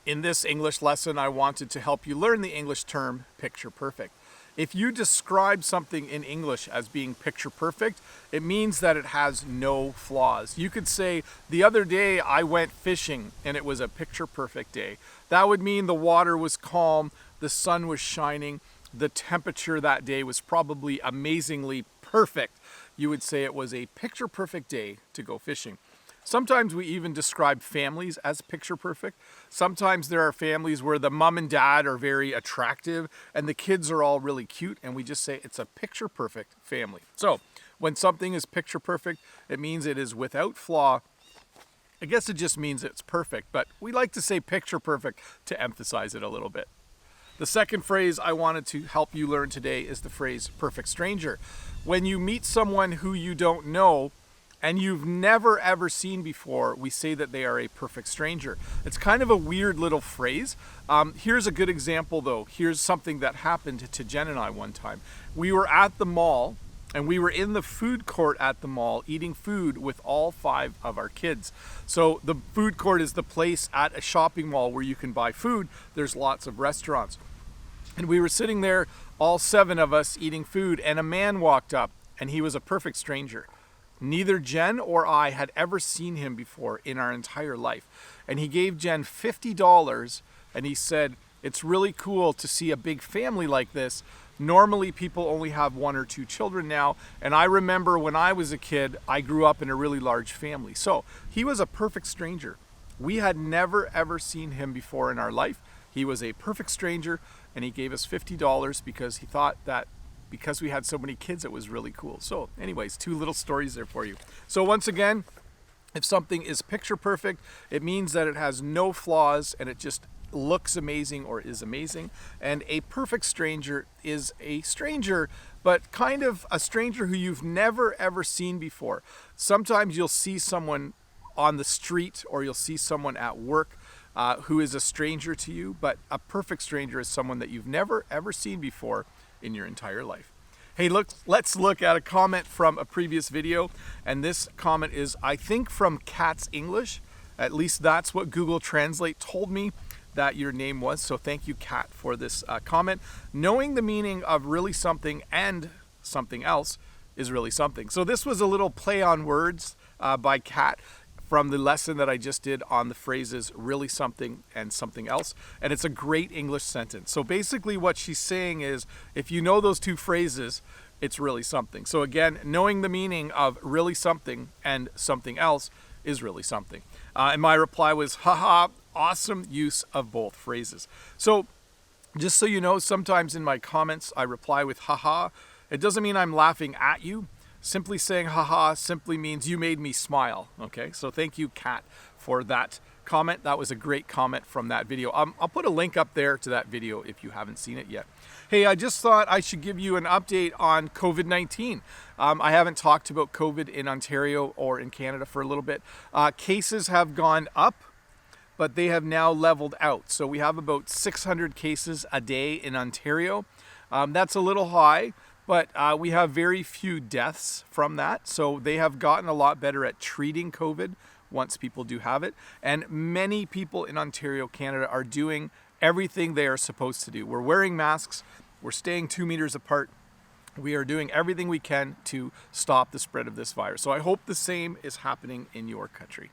In this English lesson, I wanted to help you learn the English term picture perfect. If you describe something in English as being picture perfect, it means that it has no flaws. You could say, the other day I went fishing and it was a picture perfect day. That would mean the water was calm, the sun was shining, the temperature that day was probably amazingly perfect. You would say it was a picture perfect day to go fishing. Sometimes we even describe families as picture perfect. Sometimes there are families where the mom and dad are very attractive and the kids are all really cute, and we just say it's a picture perfect family. So when something is picture perfect, it means it is without flaw. I guess it just means it's perfect, but we like to say picture perfect to emphasize it a little bit. The second phrase I wanted to help you learn today is the phrase perfect stranger. When you meet someone who you don't know, and you've never ever seen before, we say that they are a perfect stranger. It's kind of a weird little phrase. Here's a good example though. Here's something that happened to Jen and I one time. We were at the mall and we were in the food court at the mall eating food with all 5 of our kids. So the food court is the place at a shopping mall where you can buy food. There's lots of restaurants. And we were sitting there, all 7 of us eating food, and a man walked up and he was a perfect stranger. Neither Jen or I had ever seen him before in our entire life. And he gave Jen $50 and he said, "It's really cool to see a big family like this. Normally people only have 1 or 2 children now. And I remember when I was a kid, I grew up in a really large family." So he was a perfect stranger. We had never ever seen him before in our life. He was a perfect stranger and he gave us $50 because he thought that because we had so many kids, it was really cool. So anyways, 2 little stories there for you. So once again, if something is picture perfect, it means that it has no flaws and it just looks amazing or is amazing. And a perfect stranger is a stranger, but kind of a stranger who you've never ever seen before. Sometimes you'll see someone on the street or you'll see someone at work who is a stranger to you, but a perfect stranger is someone that you've never ever seen before in your entire life. Hey, let's look at a comment from a previous video. And this comment is, I think, from Cat's English. At least that's what Google Translate told me that your name was. So thank you, Cat, for this comment. Knowing the meaning of really something and something else is really something. So this was a little play on words by Cat from the lesson that I just did on the phrases really something and something else. And it's a great English sentence. So basically what she's saying is, if you know those 2 phrases, it's really something. So again, knowing the meaning of really something and something else is really something. And my reply was, haha, awesome use of both phrases. So just so you know, sometimes in my comments, I reply with haha. It doesn't mean I'm laughing at you. Simply saying haha simply means you made me smile. Okay, so thank you, Kat, for that comment. That was a great comment from that video. I'll put a link up there to that video if you haven't seen it yet. Hey, I just thought I should give you an update on COVID-19. I haven't talked about COVID in Ontario or in Canada for a little bit. Cases have gone up, but they have now leveled out. So we have about 600 cases a day in Ontario. That's a little high. But we have very few deaths from that. So they have gotten a lot better at treating COVID once people do have it. And many people in Ontario, Canada are doing everything they are supposed to do. We're wearing masks. We're staying 2 meters apart. We are doing everything we can to stop the spread of this virus. So I hope the same is happening in your country.